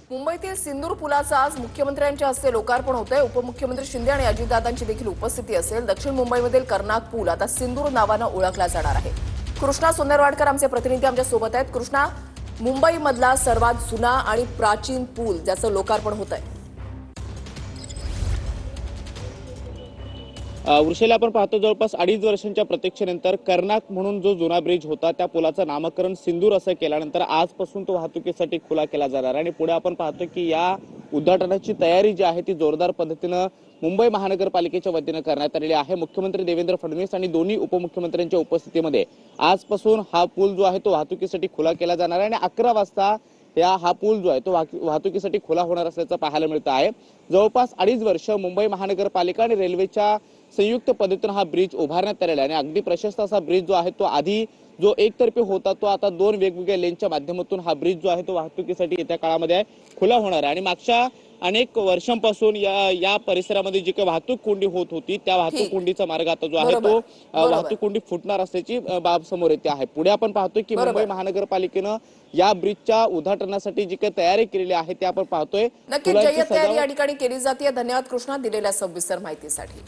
मुंबईतील सिंदूर पुलाचं आज मुख्यमंत्र्यांच्या हस्ते लोकार्पण होतंय। उपमुख्यमंत्री शिंदे आणि अजितदादांची देखील उपस्थिती असेल। दक्षिण मुंबईमधील कर्नाक पूल आता सिंदूर नावानं ओळखला जाणार आहे। कृष्णा सुंदरवाडकर आमचे प्रतिनिधी आमच्या सोबत आहेत। कृष्णा, मुंबईमधला सर्वात जुना आणि प्राचीन पूल ज्याचं लोकार्पण होतंय। वृषेला आपण पाहतो जवळपास 2.5 वर्षांच्या प्रतीक्षेनंतर कर्नाक म्हणून जो जुना ब्रिज होता त्या पुलाचं नामकरण सिंदूर असं केल्यानंतर आजपासून तो वाहतुकीसाठी खुला केला जाणार आणि पुढे आपण पाहतो की या उद्घाटनाची तयारी जी आहे ती जोरदार पद्धतीनं मुंबई महानगरपालिकेच्या वतीनं करण्यात आलेली आहे। मुख्यमंत्री देवेंद्र फडणवीस आणि दोन्ही उपमुख्यमंत्र्यांच्या उपस्थितीमध्ये आजपासून हा पूल जो आहे तो वाहतुकीसाठी खुला केला जाणार आहे आणि 11 वाजता हा पूल जो आहे तो वाहतुकीसाठी खुला होणार असल्याचं पाहायला मिळतं आहे। जवळपास 2.5 वर्ष मुंबई महानगरपालिका आणि रेल्वेच्या संयुक्त पद्धतीने हा ब्रिज उभारण्यात आलेला आहे आणि अगदी प्रशस्त असा ब्रिज जो आहे तो आधी जो एकतर्फी होता तो आता 2 वेगवेगळ्या लेनच्या माध्यमातून हा ब्रिज जो आहे तो वाहतुकीसाठी येत्या काळामध्ये खुला होणार आहे आणि मागच्या अनेक वर्षांपासून या परिसरामध्ये जी काही वाहतूक कोंडी होत होती त्या वाहतूक कोंडीचा मार्ग आता जो आहे तो वाहतूक कोंडी फुटणार असल्याची बाब समोर येते आहे। पुढे आपण पाहतोय की मुंबई महानगरपालिकेनं या ब्रिजच्या उद्घाटनासाठी जी काही तयारी केलेली आहे ते आपण पाहतोय। नक्कीच जय्यत तयारी या ठिकाणी केली जाते। धन्यवाद कृष्णा दिलेल्या सविस्तर माहितीसाठी।